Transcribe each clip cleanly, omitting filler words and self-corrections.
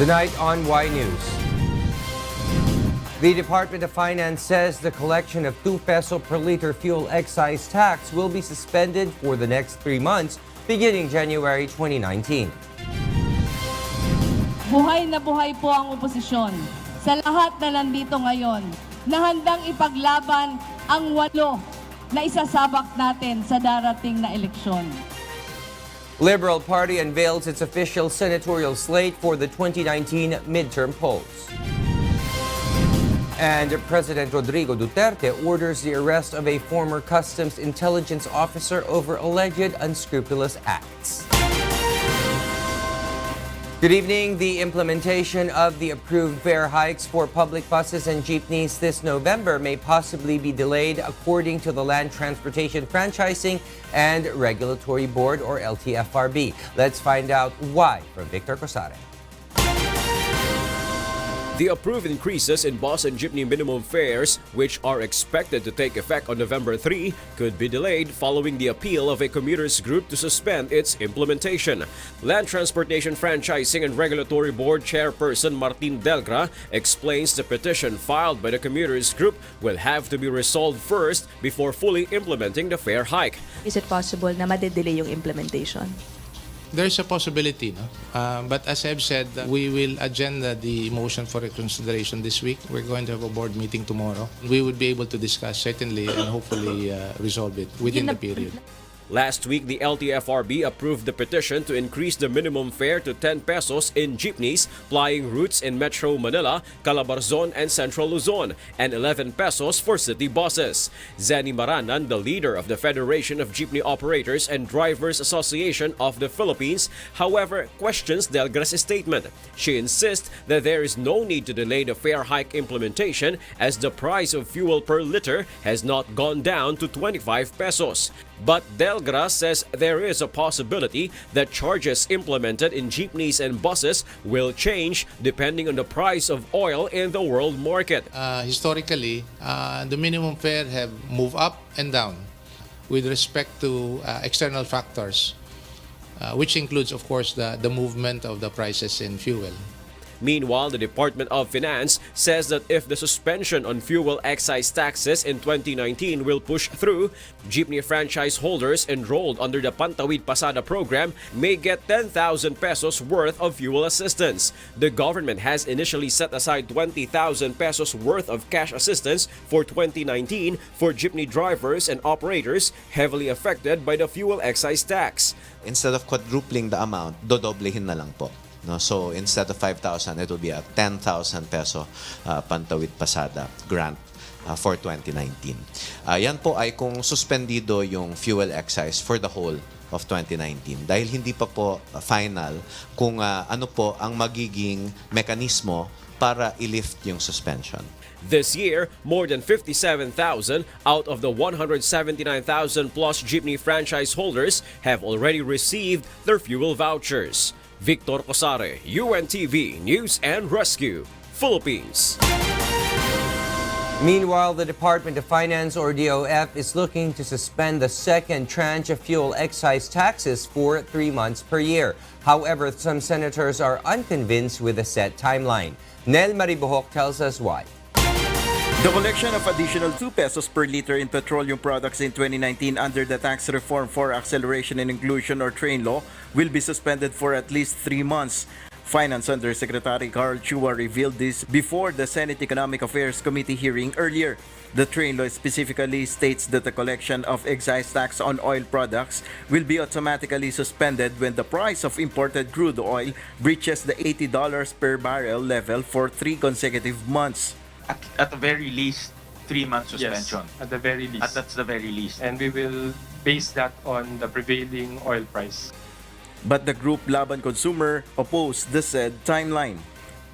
Tonight on Y News. The Department of Finance says the collection of 2 peso per liter fuel excise tax will be suspended for the next 3 months beginning January 2019. Buhay na buhay po ang oposisyon sa lahat na nandito ngayon na handang ipaglaban ang 8 na isasabak natin sa darating na eleksyon. Liberal Party unveils its official senatorial slate for the 2019 midterm polls. And President Rodrigo Duterte orders the arrest of a former customs intelligence officer over alleged unscrupulous acts. Good evening. The implementation of the approved fare hikes for public buses and jeepneys this November may possibly be delayed according to the Land Transportation Franchising and Regulatory Board, or LTFRB. Let's find out why from Victor Cosare. The approved increases in bus and jeepney minimum fares, which are expected to take effect on November 3, could be delayed following the appeal of a commuters group to suspend its implementation. Land Transportation Franchising and Regulatory Board Chairperson Martin Delgra explains the petition filed by the commuters group will have to be resolved first before fully implementing the fare hike. Is it possible na madedelay yung implementation? There's a possibility, no? But as I've said, we will agenda the motion for reconsideration this week. We're going to have a board meeting tomorrow. We would be able to discuss certainly and hopefully resolve it within the period. Last week, the LTFRB approved the petition to increase the minimum fare to 10 pesos in jeepneys plying routes in Metro Manila, Calabarzon, and Central Luzon, and 11 pesos for city buses. Zenny Maranan, the leader of the Federation of Jeepney Operators and Drivers Association of the Philippines, however, questions Delgra's statement. She insists that there is no need to delay the fare hike implementation as the price of fuel per liter has not gone down to 25 pesos. But Delgra says there is a possibility that charges implemented in jeepneys and buses will change depending on the price of oil in the world market. Historically, the minimum fare have moved up and down with respect to external factors, which includes, of course, the movement of the prices in fuel. Meanwhile, the Department of Finance says that if the suspension on fuel excise taxes in 2019 will push through, jeepney franchise holders enrolled under the Pantawid Pasada program may get 10,000 pesos worth of fuel assistance. The government has initially set aside 20,000 pesos worth of cash assistance for 2019 for jeepney drivers and operators heavily affected by the fuel excise tax. Instead of quadrupling the amount, dodoblehin na lang po. No, so instead of 5,000, it will be a 10,000 peso Pantawid Pasada grant for 2019. Yan po ay kung suspendido yung fuel excise for the whole of 2019 dahil hindi pa po final kung ano po ang magiging mekanismo para i-lift yung suspension. This year, more than 57,000 out of the 179,000 plus jeepney franchise holders have already received their fuel vouchers. Victor Cosare, UNTV News and Rescue, Philippines. Meanwhile, the Department of Finance, or DOF, is looking to suspend the second tranche of fuel excise taxes for 3 months per year. However, some senators are unconvinced with a set timeline. Nel Maribohok tells us why. The collection of additional 2 pesos per liter in petroleum products in 2019 under the Tax Reform for Acceleration and Inclusion or TRAIN law will be suspended for at least 3 months. Finance Undersecretary Carl Chua revealed this before the Senate Economic Affairs Committee hearing earlier. The TRAIN law specifically states that the collection of excise tax on oil products will be automatically suspended when the price of imported crude oil breaches the $80 per barrel level for 3 consecutive months. At the very least, 3-month suspension. Yes, at the very least. That's the very least. And we will base that on the prevailing oil price. But the group Laban Consumer opposed the said timeline.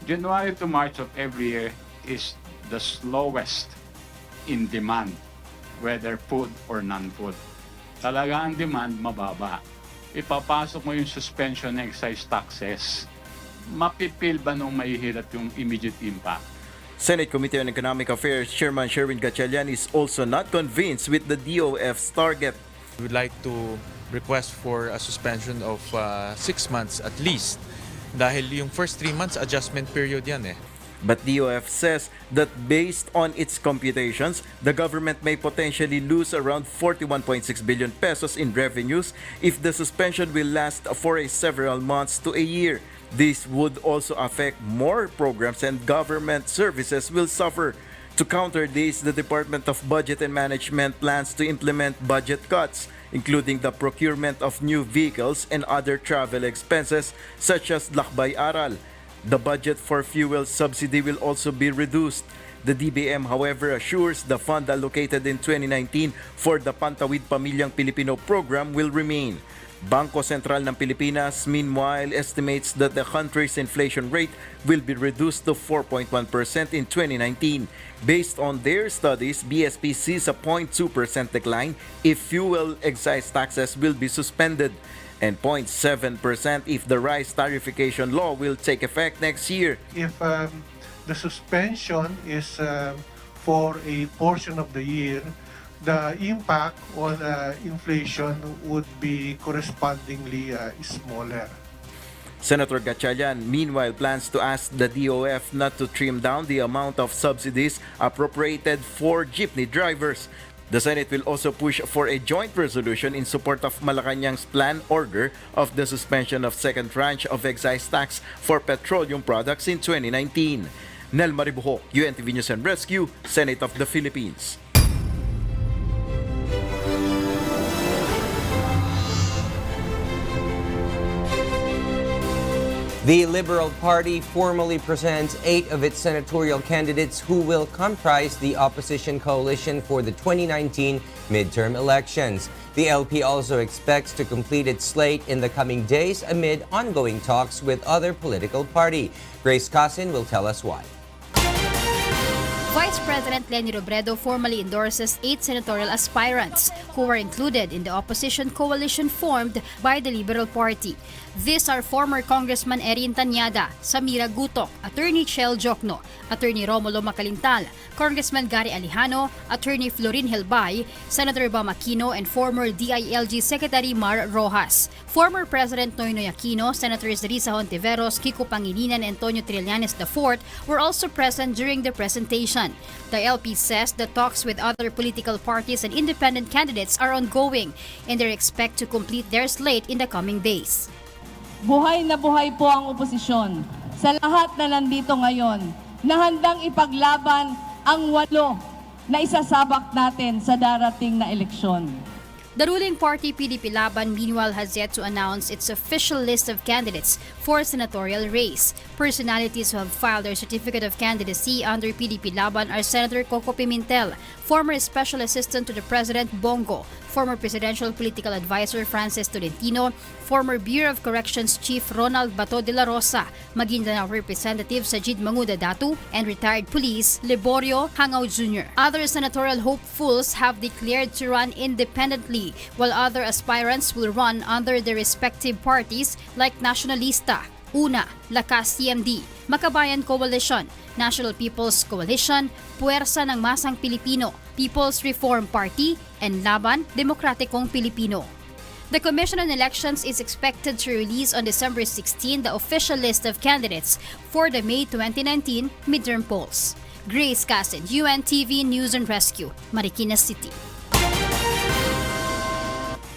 January to March of every year is the slowest in demand, whether food or non-food. Talaga ang demand mababa. Ipapasok mo yung suspension ng excise taxes, mapipil ba nung mahihirap yung immediate impact? Senate Committee on Economic Affairs Chairman Sherwin Gatchalian is also not convinced with the DOF's target. We would like to request for a suspension of 6 months at least Dahil yung first 3 months, adjustment period yan eh. But DOF says that based on its computations, the government may potentially lose around 41.6 billion pesos in revenues if the suspension will last for several months to a year. This would also affect more programs and government services will suffer. To counter this, the Department of Budget and Management plans to implement budget cuts, including the procurement of new vehicles and other travel expenses such as Lakbay-aral. The budget for fuel subsidy will also be reduced. The DBM, however, assures the fund allocated in 2019 for the Pantawid Pamilyang Pilipino program will remain. Bangko Sentral ng Pilipinas, meanwhile, estimates that the country's inflation rate will be reduced to 4.1% in 2019. Based on their studies, BSP sees a 0.2% decline if fuel excise taxes will be suspended, and 0.7% if the rice tarrification law will take effect next year. If the suspension is for a portion of the year, the impact on inflation would be correspondingly smaller. Senator Gatchalian, meanwhile, plans to ask the DOF not to trim down the amount of subsidies appropriated for jeepney drivers. The Senate will also push for a joint resolution in support of Malacanang's planned order of the suspension of second tranche of excise tax for petroleum products in 2019. Nel Maribuhok, UNTV News and Rescue, Senate of the Philippines. The Liberal Party formally presents 8 of its senatorial candidates who will comprise the opposition coalition for the 2019 midterm elections. The LP also expects to complete its slate in the coming days amid ongoing talks with other political parties. Grace Casin will tell us why. Vice President Leni Robredo formally endorses 8 senatorial aspirants who were included in the opposition coalition formed by the Liberal Party. These are former Congressman Erin Tanyada, Samira Gutok, Attorney Chel Jokno, Attorney Romulo Macalintal, Congressman Gary Alejano, Attorney Florin Helbay, Senator Bam Aquino, and former DILG Secretary Mar Rojas. Former President Noynoy Aquino, Senators Risa Hontiveros, Kiko Pangilinan, and Antonio Trillanes IV were also present during the presentation. The LP says the talks with other political parties and independent candidates are ongoing and they expect to complete their slate in the coming days. Buhay na buhay po ang oposisyon sa lahat na nandito ngayon na handang ipaglaban ang 8 na isasabak natin sa darating na eleksyon. The ruling party PDP Laban meanwhile has yet to announce its official list of candidates for senatorial race. Personalities who have filed their certificate of candidacy under PDP Laban are Senator Coco Pimentel, former Special Assistant to the President Bongo, former Presidential Political Advisor Francis Tolentino, former Bureau of Corrections Chief Ronald Bato de la Rosa, Maguindanao Representative Sajid Manguda Datu, and retired police Liborio Hangaw Jr. Other senatorial hopefuls have declared to run independently, while other aspirants will run under their respective parties like Nacionalista, Una, Lakas CMD, Makabayan Coalition, National People's Coalition, Puwersa ng Masang Pilipino, People's Reform Party, and Laban Demokratikong Pilipino. The Commission on Elections is expected to release on December 16 the official list of candidates for the May 2019 midterm polls. Grace Casin, UNTV News and Rescue, Marikina City.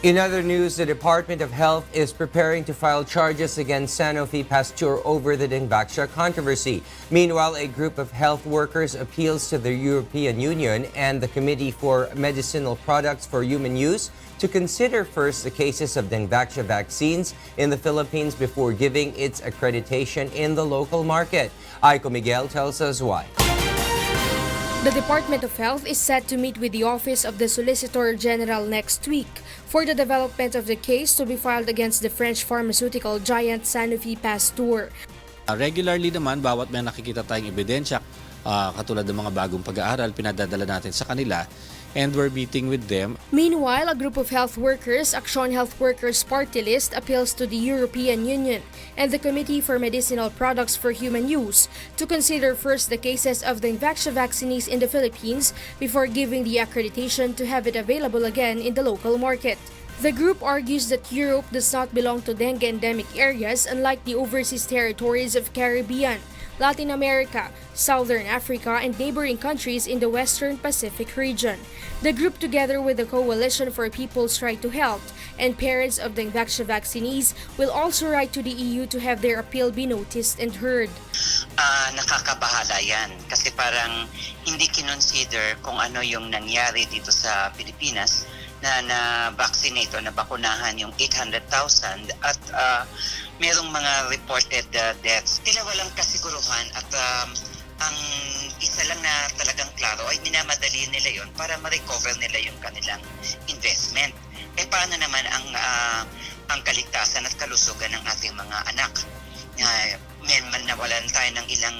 In other news, the Department of Health is preparing to file charges against Sanofi Pasteur over the Dengvaxia controversy. Meanwhile, a group of health workers appeals to the European Union and the Committee for Medicinal Products for Human Use to consider first the cases of Dengvaxia vaccines in the Philippines before giving its accreditation in the local market. Aiko Miguel tells us why. The Department of Health is set to meet with the Office of the Solicitor General next week for the development of the case to be filed against the French pharmaceutical giant Sanofi Pasteur. Regularly naman, bawat may nakikita tayong ebidensya, katulad ng mga bagong pag-aaral, pinadadala natin sa kanila, and we're meeting with them. Meanwhile, a group of health workers, Action Health Workers Party List, appeals to the European Union and the Committee for Medicinal Products for Human Use to consider first the cases of Dengvaxia vaccines in the Philippines before giving the accreditation to have it available again in the local market. The group argues that Europe does not belong to dengue endemic areas unlike the overseas territories of Caribbean, Latin America, Southern Africa, and neighboring countries in the Western Pacific region. The group, together with the Coalition for People's Right to Health and parents of dengue vaccinees, will also write to the EU to have their appeal be noticed and heard. Nakakabahala yan kasi parang hindi kinonsider kung ano yung nangyari dito sa Pilipinas na vaccinate o nabakunahan yung 800,000 at merong mga reported deaths. Tila walang kasiguruhan at ang isa lang na talagang klaro ay minamadali nila yon para ma-recover nila yung kanilang investment. Paano naman ang kaligtasan at kalusugan ng ating mga anak? Nawalan tayo ng ilang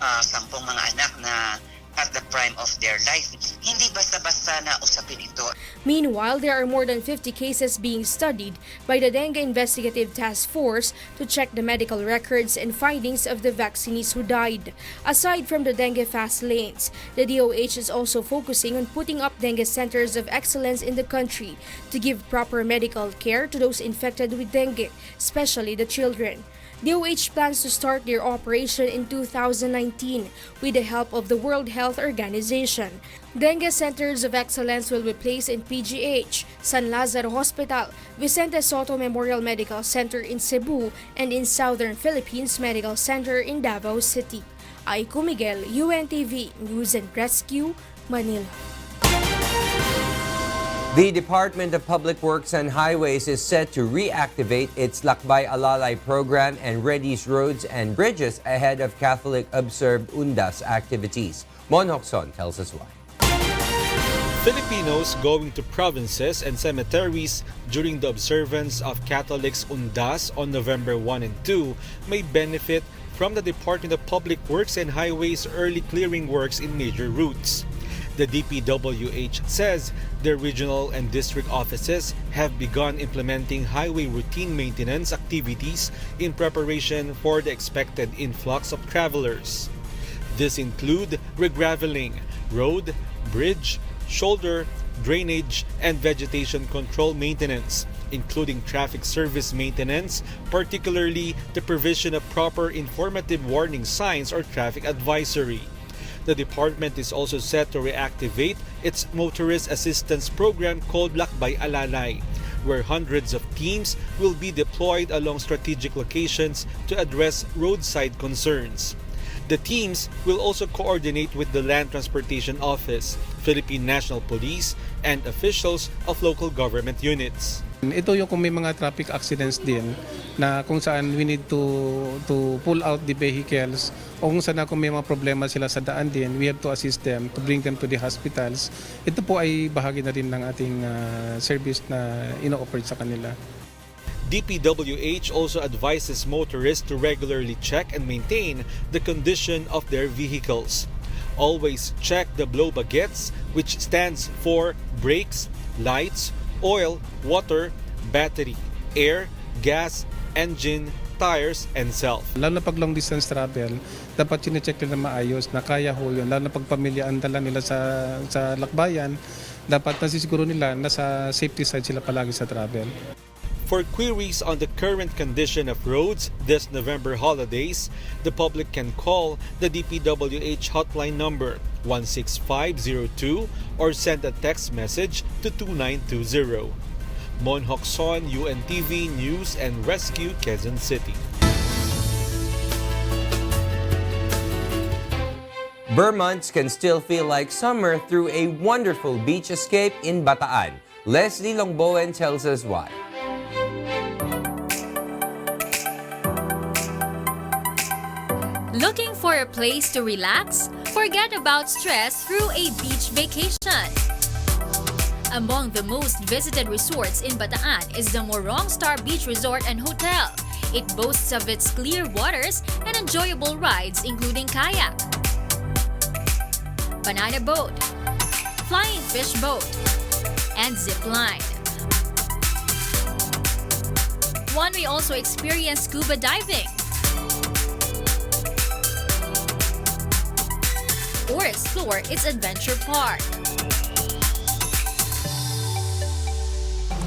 10 mga anak na at the prime of their life. Hindi basta-basta na usapin ito. Meanwhile, there are more than 50 cases being studied by the Dengue Investigative Task Force to check the medical records and findings of the vaccinees who died. Aside from the dengue fast lanes, the DOH is also focusing on putting up dengue centers of excellence in the country to give proper medical care to those infected with dengue, especially the children. DOH plans to start their operation in 2019 with the help of the World Health Organization. Dengue Centers of Excellence will be placed in PGH, San Lazaro Hospital, Vicente Soto Memorial Medical Center in Cebu, and in Southern Philippines Medical Center in Davao City. Aiko Miguel, UNTV News and Rescue, Manila. The Department of Public Works and Highways is set to reactivate its Lakbay-aral program and readies roads and bridges ahead of Catholic Observed Undas activities. Mon Hokson tells us why. Filipinos going to provinces and cemeteries during the observance of Catholic's Undas on November 1 and 2 may benefit from the Department of Public Works and Highways early clearing works in major routes. The DPWH says their regional and district offices have begun implementing highway routine maintenance activities in preparation for the expected influx of travelers. This include regraveling, road, bridge, shoulder, drainage, and vegetation control maintenance, including traffic service maintenance, particularly the provision of proper informative warning signs or traffic advisory. The department is also set to reactivate its motorist assistance program called Lakbay-aral, where hundreds of teams will be deployed along strategic locations to address roadside concerns. The teams will also coordinate with the Land Transportation Office, Philippine National Police, and officials of local government units. Ito yung kung may mga traffic accidents din na kung saan we need to pull out the vehicles o kung saan kung may mga problema sila sa daan din, we have to assist them to bring them to the hospitals. Ito po ay bahagi na rin ng ating service na ino-operate sa kanila. DPWH also advises motorists to regularly check and maintain the condition of their vehicles. Always check the blow baguettes, which stands for brakes, lights, oil, water, battery, air, gas, engine, tires, and self. Lalo na pag long distance travel, dapat sinecheck nila maayos na kaya ho yun. Lalo na pag pamilyaan dala nila sa lakbayan, dapat nasisiguro nila na sa safety side sila palagi sa travel. For queries on the current condition of roads this November holidays, the public can call the DPWH hotline number 16502 or send a text message to 2920. Mon Hokson, UNTV News and Rescue, Quezon City. Months can still feel like summer through a wonderful beach escape in Bataan. Leslie Longboen tells us why. Looking for a place to relax? Forget about stress through a beach vacation. Among the most visited resorts in Bataan is the Morong Star Beach Resort and Hotel. It boasts of its clear waters and enjoyable rides including kayak, banana boat, flying fish boat, and zip line. One may also experience scuba diving or explore its adventure park.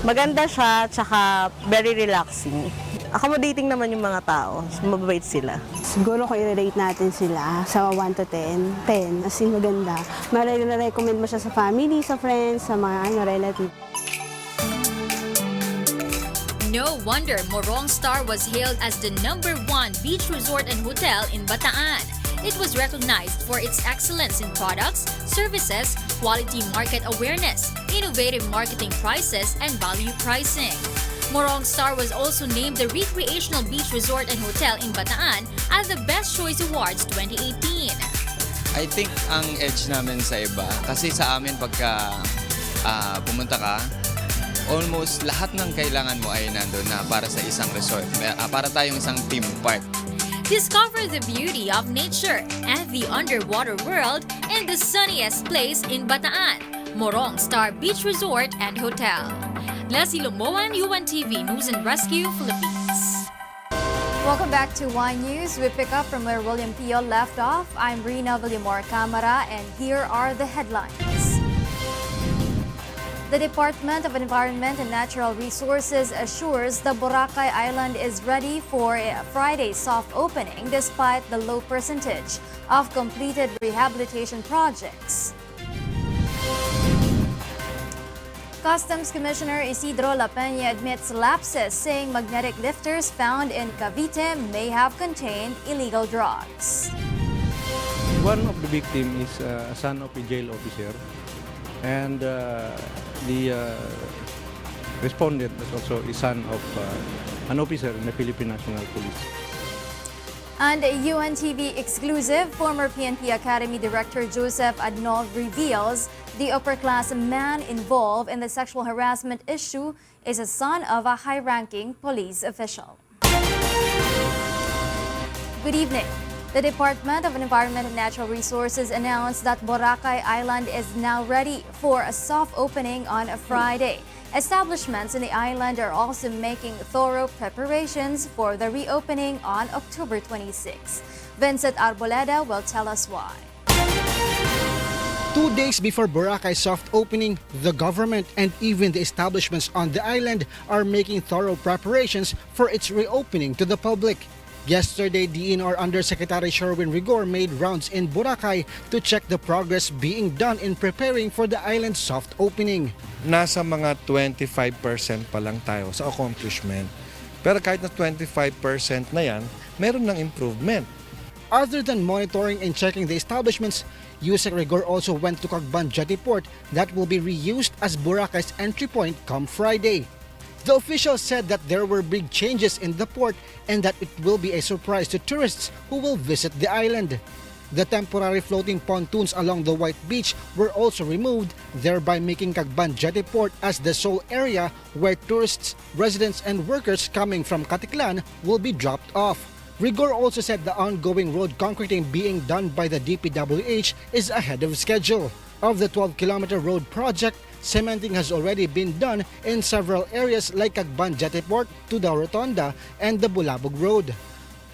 Maganda siya, tsaka very relaxing. Accommodating naman yung mga tao. Mababait sila. Siguro ko i-rate natin sila sa 1 to 10. 10, as in maganda. Marirecommend mo siya sa family, sa friends, sa mga relatives. No wonder Morong Star was hailed as the #1 beach resort and hotel in Bataan. It was recognized for its excellence in products, services, quality market awareness, innovative marketing prices, and value pricing. Morong Star was also named the Recreational Beach Resort and Hotel in Bataan at the Best Choice Awards 2018. I think ang edge namin sa iba, kasi sa amin pagka pumunta ka, almost lahat ng kailangan mo ay nandun na para sa isang resort. Para tayong isang theme park. Discover the beauty of nature and the underwater world in the sunniest place in Bataan, Morong Star Beach Resort and Hotel. Leslie Lomoan, UNTV News and Rescue, Philippines. Welcome back to Y News. We pick up from where William Thio left off. I'm Rheena, Villamor-Camara, and here are the headlines. The Department of Environment and Natural Resources assures the Boracay Island is ready for a Friday soft opening despite the low percentage of completed rehabilitation projects. Customs Commissioner Isidro La Peña admits lapses, saying magnetic lifters found in Cavite may have contained illegal drugs. One of the victims is a son of a jail officer, and the respondent is also a son of an officer in the Philippine National Police. And UNTV exclusive, former PNP Academy Director Joseph Adnov reveals the upper-class man involved in the sexual harassment issue is a son of a high-ranking police official. Good evening. The Department of Environment and Natural Resources announced that Boracay Island is now ready for a soft opening on a Friday. Establishments in the island are also making thorough preparations for the reopening on October 26. Vincent Arboleda will tell us why. 2 days before Boracay soft opening, the government and even the establishments on the island are making thorough preparations for its reopening to the public. Yesterday, DNR Undersecretary Sherwin Rigor made rounds in Boracay to check the progress being done in preparing for the island's soft opening. Nasa mga 25% pa lang tayo sa accomplishment. Pero kahit na 25% na yan, meron ng improvement. Other than monitoring and checking the establishments, Yusek Rigor also went to Guban Jetty Port that will be reused as Boracay's entry point come Friday. The officials said that there were big changes in the port and that it will be a surprise to tourists who will visit the island. The temporary floating pontoons along the White Beach were also removed, thereby making Guban Jetty Port as the sole area where tourists, residents, and workers coming from Caticlan will be dropped off. Rigor also said the ongoing road concreting being done by the DPWH is ahead of schedule. Of the 12-kilometer road project, cementing has already been done in several areas like Guban Jetty Port to the Rotonda and the Bulabog Road,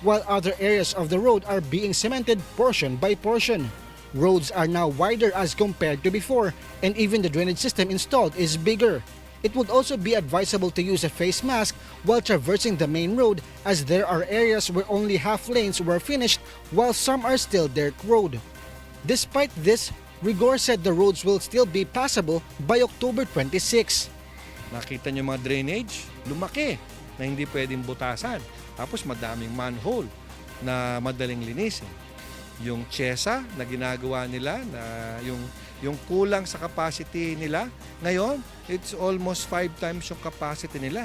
while other areas of the road are being cemented portion by portion. Roads are now wider as compared to before, and even the drainage system installed is bigger. It would also be advisable to use a face mask while traversing the main road, as there are areas where only half lanes were finished while some are still dirt road. Despite this, Rigor said the roads will still be passable by October 26. Nakita niyo mga drainage, lumaki na hindi pwedeng butasan. Tapos madaming manhole na madaling linisin. Yung chesa na ginagawa nila, na yung kulang sa capacity nila, ngayon, it's almost 5 times yung capacity nila.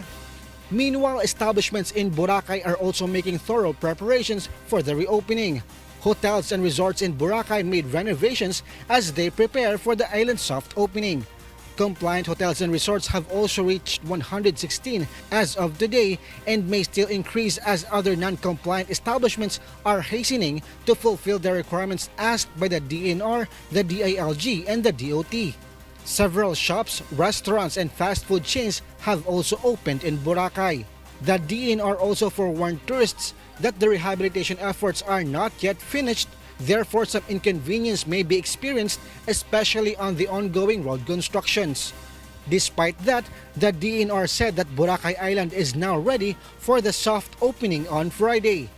Meanwhile, establishments in Boracay are also making thorough preparations for the reopening. Hotels and resorts in Boracay made renovations as they prepare for the island's soft opening. Compliant hotels and resorts have also reached 116 as of today and may still increase as other non-compliant establishments are hastening to fulfill the requirements asked by the DNR, the DILG, and the DOT. Several shops, restaurants, and fast food chains have also opened in Boracay. The DNR also forewarned tourists that the rehabilitation efforts are not yet finished, therefore some inconvenience may be experienced, especially on the ongoing road constructions. Despite that, the DNR said that Boracay Island is now ready for the soft opening on Friday.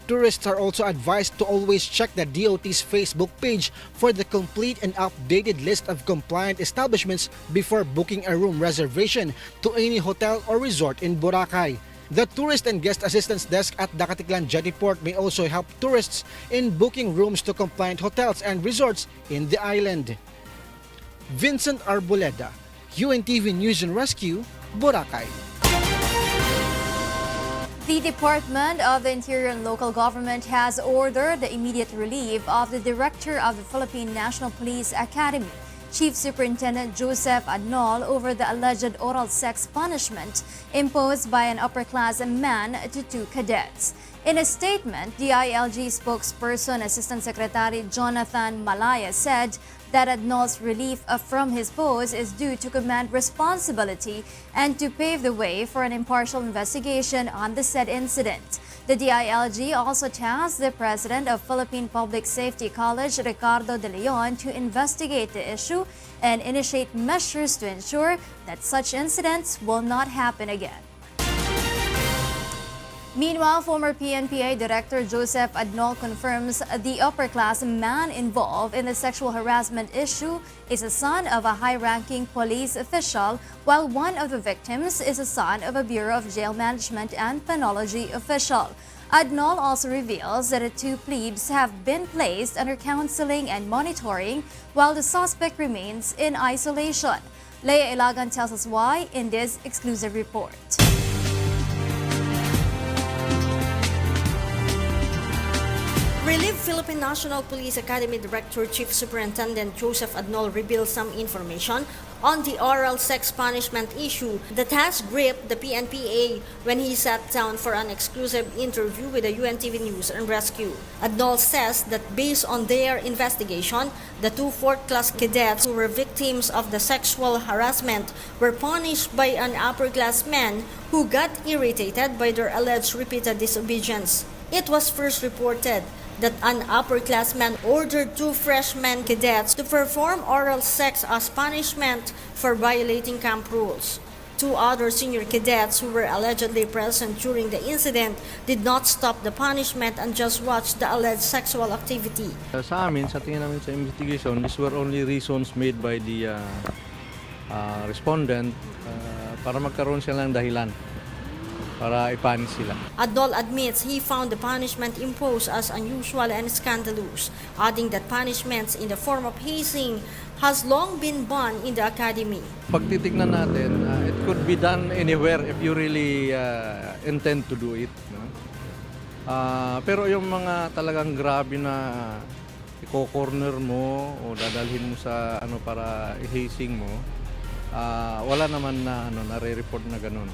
Tourists are also advised to always check the DOT's Facebook page for the complete and updated list of compliant establishments before booking a room reservation to any hotel or resort in Boracay. The Tourist and Guest Assistance Desk at Dacaticlan Jetty Port may also help tourists in booking rooms to compliant hotels and resorts in the island. Vincent Arboleda, UNTV News and Rescue, Boracay. The Department of the Interior and Local Government has ordered the immediate relief of the Director of the Philippine National Police Academy, Chief Superintendent Joseph Adnol, over the alleged oral sex punishment imposed by an upper-class man to 2 cadets. In a statement, DILG spokesperson Assistant Secretary Jonathan Malaya said that Adnol's relief from his post is due to command responsibility and to pave the way for an impartial investigation on the said incident. The DILG also tasked the president of Philippine Public Safety College, Ricardo De Leon, to investigate the issue and initiate measures to ensure that such incidents will not happen again. Meanwhile, former PNPA Director Joseph Adnol confirms the upper-class man involved in the sexual harassment issue is a son of a high-ranking police official, while one of the victims is a son of a Bureau of Jail Management and Penology official. Adnol also reveals that the 2 plebes have been placed under counseling and monitoring, while the suspect remains in isolation. Leia Ilagan tells us why in this exclusive report. Relieved Philippine National Police Academy Director Chief Superintendent Joseph Adnol revealed some information on the oral sex punishment issue that has gripped the PNPA when he sat down for an exclusive interview with the UNTV News and Rescue. Adnol says that based on their investigation, the 2 fourth-class cadets who were victims of the sexual harassment were punished by an upper-class man who got irritated by their alleged repeated disobedience. It was first reported that an upper-class man ordered 2 freshman cadets to perform oral sex as punishment for violating camp rules. 2 other senior cadets who were allegedly present during the incident did not stop the punishment and just watched the alleged sexual activity. Sa amin, sa tingin namin sa investigation, these were only reasons made by the respondent para magkaroon sila ng dahilan para ipanis sila. Adnol admits he found the punishment imposed as unusual and scandalous, adding that punishments in the form of hazing has long been banned in the academy. Pag titignan natin, it could be done anywhere if you really intend to do it. No? Pero yung mga talagang grabe na i-corner mo o dadalhin mo sa para i-hazing mo, wala naman na nare-report na ganun.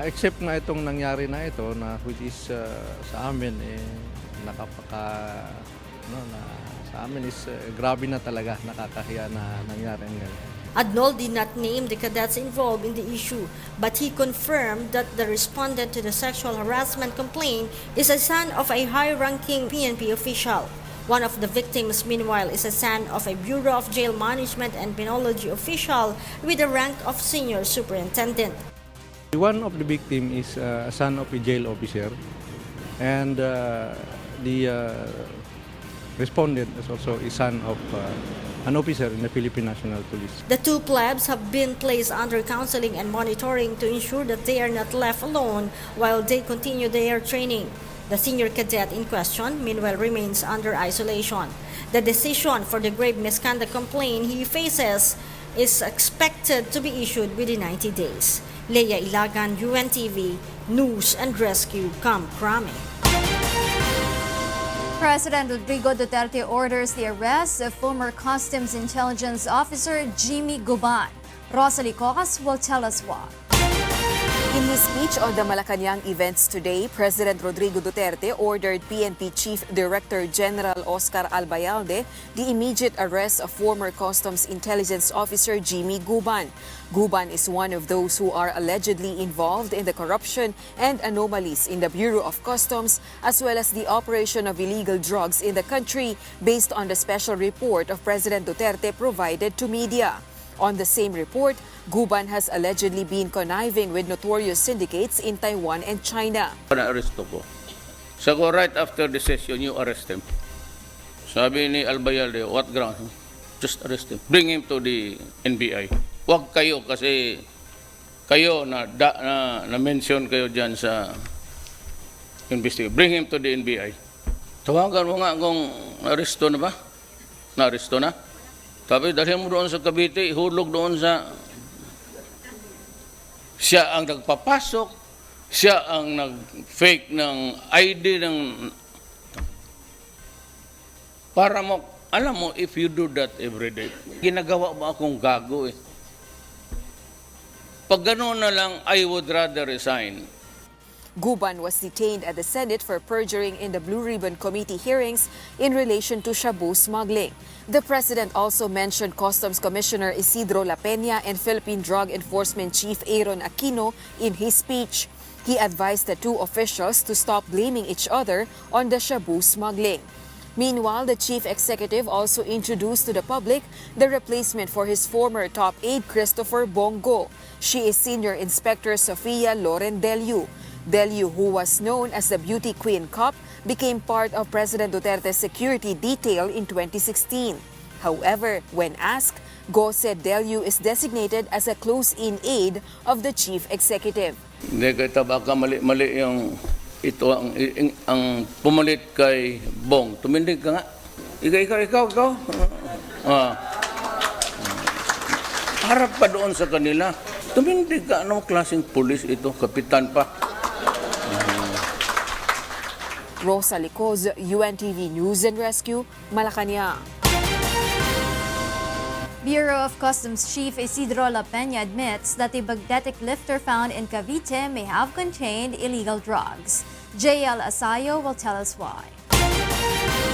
Except na itong nangyari na ito na which is sa amin sa amin is grabe na talaga, nakakahiya na nangyari ngayon. Adnol did not name the cadets involved in the issue, but he confirmed that the respondent to the sexual harassment complaint is a son of a high-ranking PNP official. One of the victims, meanwhile, is a son of a Bureau of Jail Management and Penology official with the rank of senior superintendent. One of the victim is a son of a jail officer, and the respondent is also a son of an officer in the Philippine National Police. The 2 plebs have been placed under counseling and monitoring to ensure that they are not left alone while they continue their training. The senior cadet in question, meanwhile, remains under isolation. The decision for the grave misconduct complaint he faces is expected to be issued within 90 days. Leia Ilagan, UNTV, News and Rescue, Camp Crame. President Rodrigo Duterte orders the arrest of former Customs Intelligence Officer Jimmy Guban. Rosalie Cocas will tell us why. In his speech on the Malacanang events today, President Rodrigo Duterte ordered PNP Chief Director General Oscar Albayalde the immediate arrest of former Customs Intelligence Officer Jimmy Guban. Guban is one of those who are allegedly involved in the corruption and anomalies in the Bureau of Customs, as well as the operation of illegal drugs in the country, based on the special report of President Duterte provided to media. On the same report, Guban has allegedly been conniving with notorious syndicates in Taiwan and China. Na-aresto ko. So right after the session, you arrest him. Sabi ni Albayalde, what ground? Just arrest him. Bring him to the NBI. Huwag kayo kasi kayo na-mention kayo dyan sa investigation. Bring him to the NBI. Tawagan mo nga kung na-aresto na ba? Na-aresto na? Sabi, dalhin mo doon sa Cavite, ihulog doon sa... Siya ang nagpapasok, siya ang nag-fake ng ID ng... Para mo, alam mo, if you do that every day, ginagawa mo akong gago eh. Pag gano'n na lang, I would rather resign. Guban was detained at the Senate for perjuring in the Blue Ribbon Committee hearings in relation to SHABU smuggling. The president also mentioned Customs Commissioner Isidro La Peña and Philippine Drug Enforcement Chief Aaron Aquino in his speech. He advised the two officials to stop blaming each other on the SHABU smuggling. Meanwhile, the chief executive also introduced to the public the replacement for his former top aide Christopher Bongo. She is Senior Inspector Sofia Loren Delio. Delio, who was known as the Beauty Queen Cop, became part of President Duterte's security detail in 2016. However, when asked, Go said Delio is designated as a close-in aide of the chief executive. Hindi kita baka mali yung ito ang pumalit kay Bong. Tumindig ka nga. Ikaw. Harap pa doon sa kanila. Tumindig ka. Anong klaseng pulis ito? Kapitan pa. Rosa Licoz, UNTV News and Rescue, Malacanang. Bureau of Customs Chief Isidro La Peña admits that the magnetic lifter found in Cavite may have contained illegal drugs. JL Asayo will tell us why.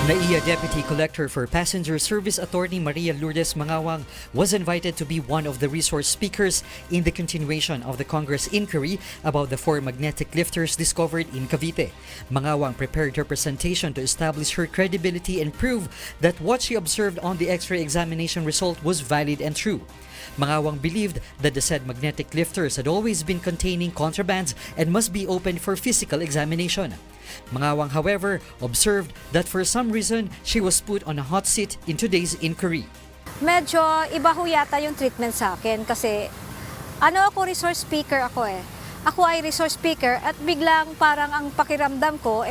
NAIA Deputy Collector for Passenger Service Attorney Maria Lourdes Mangawang was invited to be one of the resource speakers in the continuation of the Congress inquiry about the 4 magnetic lifters discovered in Cavite. Mangawang prepared her presentation to establish her credibility and prove that what she observed on the X-ray examination result was valid and true. Mangawang believed that the said magnetic lifters had always been containing contrabands and must be opened for physical examination. Mangawang, however, observed that for some reason, she was put on a hot seat in today's inquiry. Medyo iba ho yata yung treatment sa akin kasi resource speaker ako eh. Ako ay resource speaker at biglang parang ang pakiramdam ko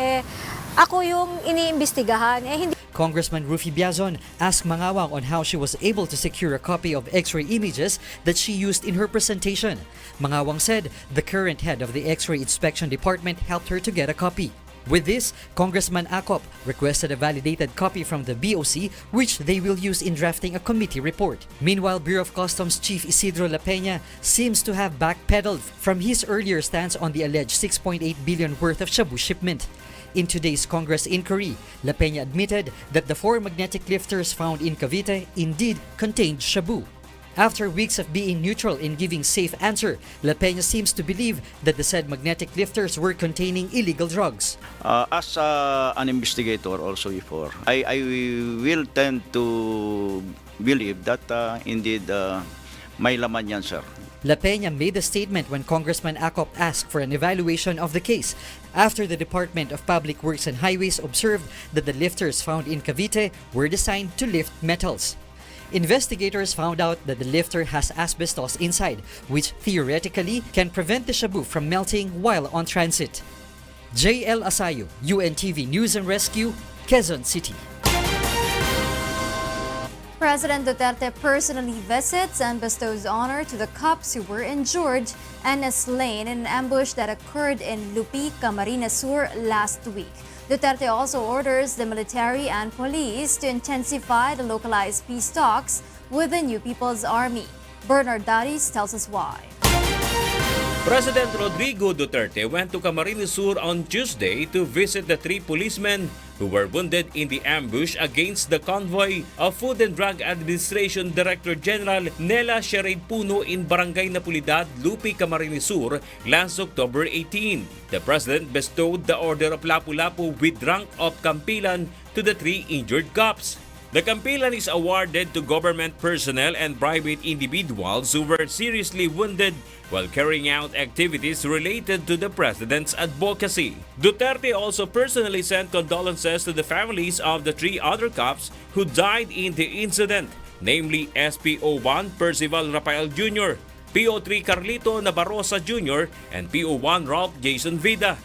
ako yung iniimbestigahan. Hindi. Congressman Rufy Biazon asked Mangawang on how she was able to secure a copy of X-ray images that she used in her presentation. Mangawang said the current head of the X-ray Inspection Department helped her to get a copy. With this, Congressman Acop requested a validated copy from the BOC, which they will use in drafting a committee report. Meanwhile, Bureau of Customs Chief Isidro La Peña seems to have backpedaled from his earlier stance on the alleged 6.8 billion worth of SHABU shipment. In today's Congress inquiry, La Peña admitted that the 4 magnetic lifters found in Cavite indeed contained SHABU. After weeks of being neutral in giving safe answer, La Peña seems to believe that the said magnetic lifters were containing illegal drugs. As an investigator also before, I will tend to believe that indeed may laman yan, sir. La Peña made a statement when Congressman Acop asked for an evaluation of the case after the Department of Public Works and Highways observed that the lifters found in Cavite were designed to lift metals. Investigators found out that the lifter has asbestos inside, which theoretically can prevent the SHABU from melting while on transit. JL Asayo, UNTV News and Rescue, Quezon City. President Duterte personally visits and bestows honor to the cops who were injured and slain in an ambush that occurred in Lupi, Camarines Sur last week. Duterte also orders the military and police to intensify the localized peace talks with the New People's Army. Bernard Daris tells us why. President Rodrigo Duterte went to Camarines Sur on Tuesday to visit the 3 policemen who were wounded in the ambush against the convoy of Food and Drug Administration Director General Nela Sherade Puno in Barangay Napolidad, Lupi, Camarines Sur last October 18. The President bestowed the Order of Lapu-Lapu with rank of Kampilan to the 3 injured cops. The kampilan is awarded to government personnel and private individuals who were seriously wounded while carrying out activities related to the president's advocacy. Duterte also personally sent condolences to the families of the 3 other cops who died in the incident, namely SPO1 Percival Rafael Jr., PO3 Carlito Navarrosa Jr., and PO1 Ralph Jason Vida.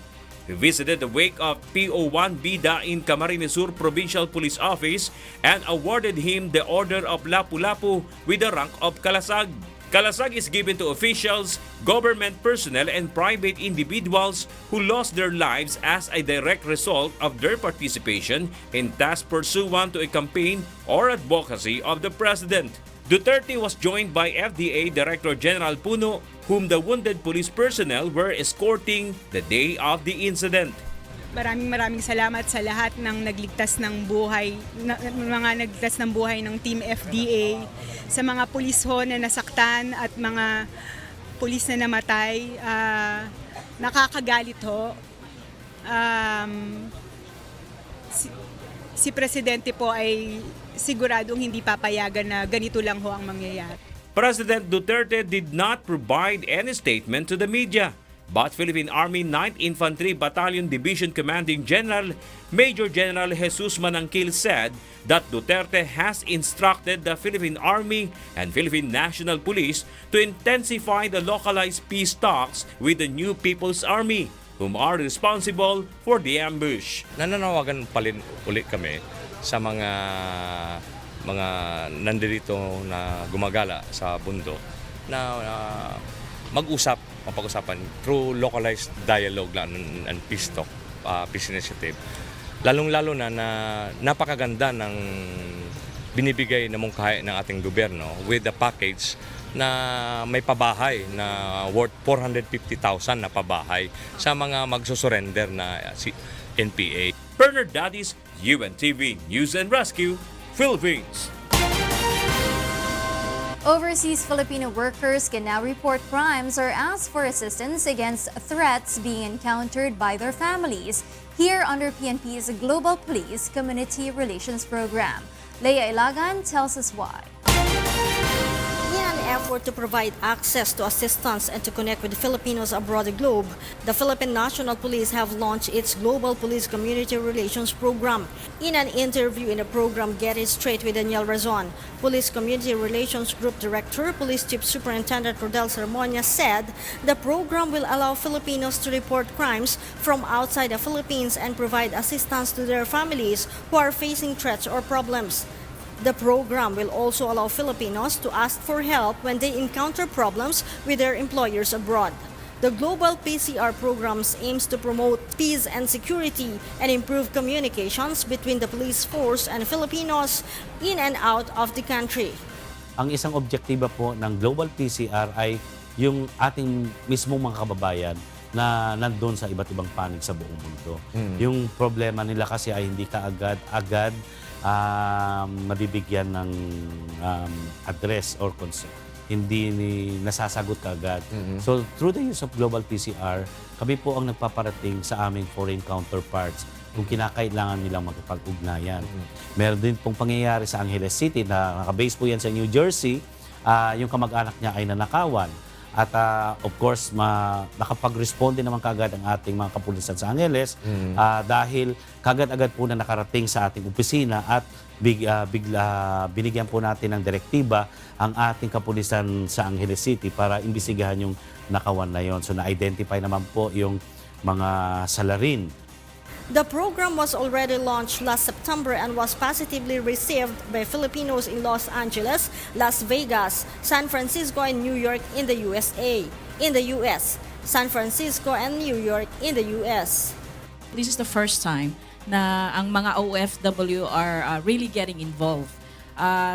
He visited the wake of PO1 Vida in Camarines Sur Provincial Police Office and awarded him the Order of Lapu-Lapu with the rank of Kalasag. Kalasag is given to officials, government personnel, and private individuals who lost their lives as a direct result of their participation in tasks pursuant to a campaign or advocacy of the President. Duterte was joined by FDA Director General Puno, whom the wounded police personnel were escorting the day of the incident. Maraming salamat sa lahat ng nagligtas ng buhay, mga nagligtas ng buhay ng Team FDA, sa mga pulis ho na nasaktan at mga pulis na namatay. Nakakagalit ho. Si Presidente po ay siguradong hindi papayagan na ganito lang ho ang mangyayari. President Duterte did not provide any statement to the media, but Philippine Army 9th Infantry Battalion Division Commanding General Major General Jesus Manangkil said that Duterte has instructed the Philippine Army and Philippine National Police to intensify the localized peace talks with the new People's Army, whom are responsible for the ambush. Nananawagan ulit kami sa mga nandirito na gumagala sa bundok na mapag-usapan through localized dialogue and peace talk, peace initiative. Lalong-lalo na napakaganda ng binibigay na mungkahi ng ating gobyerno with the package na may pabahay na worth 450,000 na pabahay sa mga magsusurrender na si NPA. Bernard Dadis, UNTV News and Rescue, Philippines. Overseas Filipino workers can now report crimes or ask for assistance against threats being encountered by their families here under PNP's Global Police Community Relations Program. Leia Ilagan tells us why. In an effort to provide access to assistance and to connect with Filipinos abroad the globe, the Philippine National Police have launched its Global Police Community Relations Program. In an interview in the program Get It Straight with Daniel Razon, Police Community Relations Group Director, Police Chief Superintendent Rodel Sermonia said the program will allow Filipinos to report crimes from outside the Philippines and provide assistance to their families who are facing threats or problems. The program will also allow Filipinos to ask for help when they encounter problems with their employers abroad. The Global PCR programs aims to promote peace and security and improve communications between the police force and Filipinos in and out of the country. Ang isang objektiba po ng Global PCR ay yung ating mismong mga kababayan na nandun sa iba't ibang panig sa buong mundo. Yung problema nila kasi ay hindi kaagad-agad mabibigyan ng address or concern. Hindi nasasagot kaagad. So, through the use of Global PCR, kami po ang nagpaparating sa aming foreign counterparts kung kinakailangan nilang magpag-ugnayan. Meron din pong pangyayari sa Angeles City na nakabase po yan sa New Jersey, yung kamag-anak niya ay nanakawan. At of course, nakapag-responde naman kagad ang ating mga kapulisan sa Angeles dahil kagad-agad po na nakarating sa ating opisina at binigyan po natin ng direktiba ang ating kapulisan sa Angeles City para imbestigahan yung nakawan na yon. So na-identify naman po yung mga salarin. The program was already launched last September and was positively received by Filipinos in Los Angeles, Las Vegas, San Francisco, and New York in the USA. In the US, San Francisco and New York in the US. This is the first time na ang mga OFW are really getting involved.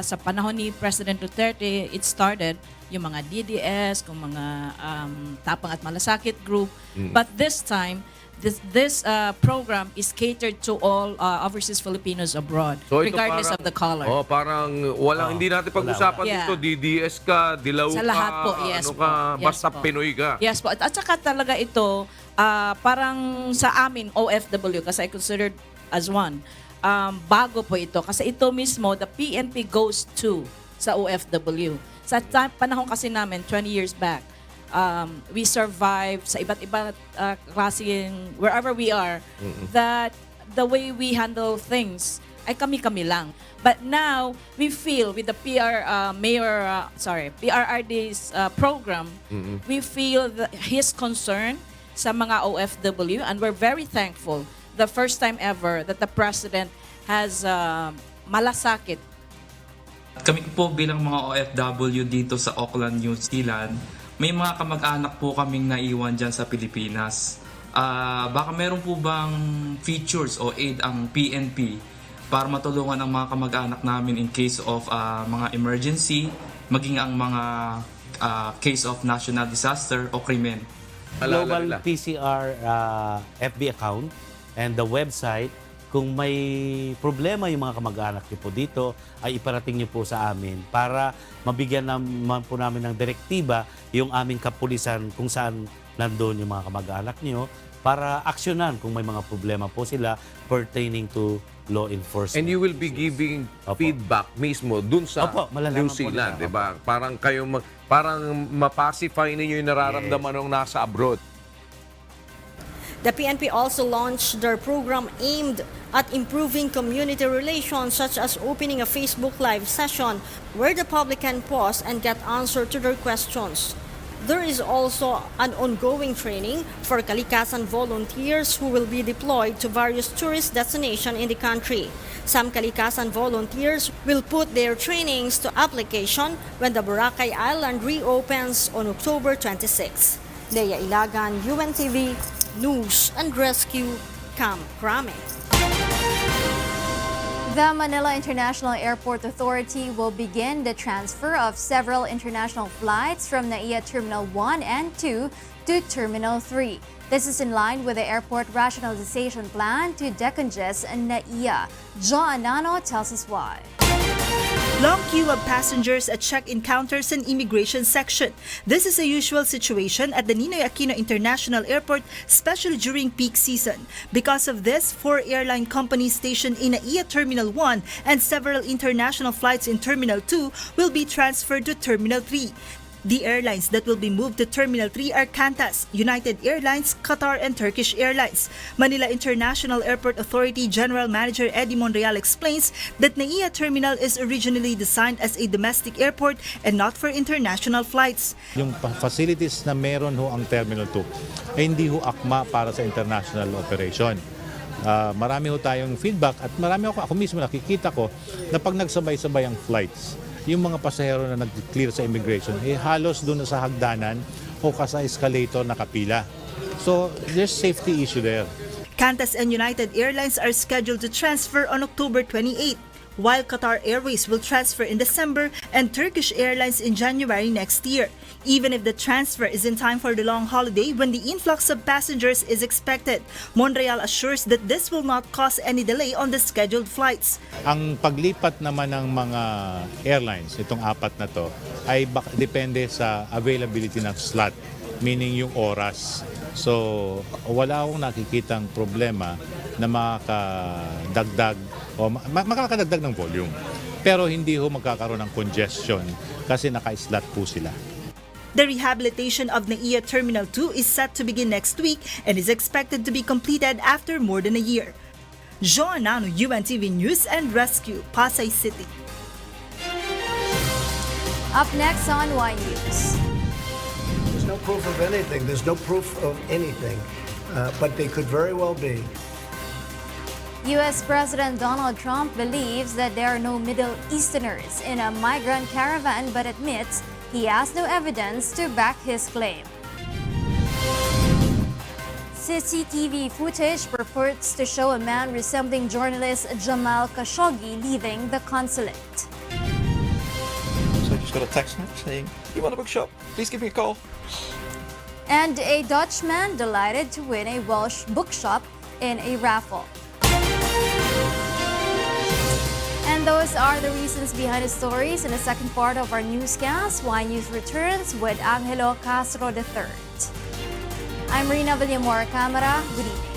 Sa panahon ni President Duterte, it started yung mga DDS, kung mga Tapang at Malasakit group. But this time, this program is catered to all overseas Filipinos abroad, so regardless of the color. Oh, parang hindi natin pag-usapan dito, DDS ka, dilaw sa ka, lahat po, yes ano po. ka, Yes basta po. Pinoy ka. Yes po. At saka talaga ito, parang sa amin, OFW, kasi I considered as one, bago po ito. Kasi ito mismo, the PNP goes to sa OFW. Sa panahon kasi namin, 20 years back, we survive sa iba't ibang klaseng, wherever we are, that the way we handle things ay kami-kami lang. But now, we feel with the PRRD's program, we feel his concern sa mga OFW, and we're very thankful the first time ever that the President has malasakit. Kami po bilang mga OFW dito sa Auckland, New Zealand, may mga kamag-anak po kaming naiwan dyan sa Pilipinas. Baka meron po bang features o aid ang PNP para matulungan ang mga kamag-anak namin in case of mga emergency, maging ang mga case of national disaster o krimen. Global PCR FB account and the website. Kung may problema yung mga kamag-anak niyo po dito, ay iparating niyo po sa amin para mabigyan naman po namin ng direktiba yung aming kapulisan kung saan nandun yung mga kamag-anak niyo para aksyonan kung may mga problema po sila pertaining to law enforcement. And you will be giving feedback mismo dun sa New Zealand, di ba? Parang kayo parang mapacify ninyo yung nararamdaman ng nasa abroad. The PNP also launched their program aimed at improving community relations, such as opening a Facebook Live session where the public can pause and get answer to their questions. There is also an ongoing training for Kalikasan volunteers who will be deployed to various tourist destinations in the country. Some Kalikasan volunteers will put their trainings to application when the Boracay Island reopens on October 26. Leia Ilagan, UNTV, News and Rescue, Camp Crame. The Manila International Airport Authority will begin the transfer of several international flights from NAIA Terminal 1 and 2 to Terminal 3. This is in line with the airport rationalization plan to decongest NAIA. Jo Anano tells us why. Long queue of passengers at check-in counters and immigration section. This is a usual situation at the Ninoy Aquino International Airport, especially during peak season. Because of this, 4 airline companies stationed in NAIA Terminal 1 and several international flights in Terminal 2 will be transferred to Terminal 3. The airlines that will be moved to Terminal 3 are Qantas, United Airlines, Qatar, and Turkish Airlines. Manila International Airport Authority General Manager Eddie Monreal explains that NAIA Terminal is originally designed as a domestic airport and not for international flights. Yung facilities na meron ho ang Terminal 2 ay hindi ho akma para sa international operation. Marami ho tayong feedback at marami ako mismo nakikita ko na pag nagsabay-sabay ang flights, yung mga pasahero na nag-clear sa immigration, halos doon sa hagdanan o sa escalator nakapila. So, there's safety issue there. Qantas and United Airlines are scheduled to transfer on October 28, while Qatar Airways will transfer in December and Turkish Airlines in January next year. Even if the transfer is in time for the long holiday when the influx of passengers is expected, Monreal assures that this will not cause any delay on the scheduled flights. Ang paglipat naman ng mga airlines, itong 4 na to, ay depende sa availability ng slot, meaning yung oras. So, wala akong nakikitang problema na makakadagdag o makakadagdag ng volume. Pero hindi ho magkakaroon ng congestion kasi naka-slot po sila. The rehabilitation of NAIA Terminal 2 is set to begin next week and is expected to be completed after more than a year. Jo Anano, UNTV News and Rescue, Pasay City. Up next on Y News. There's no proof of anything. There's no proof of anything, but they could very well be. U.S. President Donald Trump believes that there are no Middle Easterners in a migrant caravan, but admits he has no evidence to back his claim. CCTV footage purports to show a man resembling journalist Jamal Khashoggi leaving the consulate. So I just got a text now saying, "You want a bookshop? Please give me a call." And a Dutchman delighted to win a Welsh bookshop in a raffle. And those are the reasons behind the stories in the second part of our newscast. Y News returns with Angelo Castro III. I'm Rheena, Villamor-Camara. Good evening.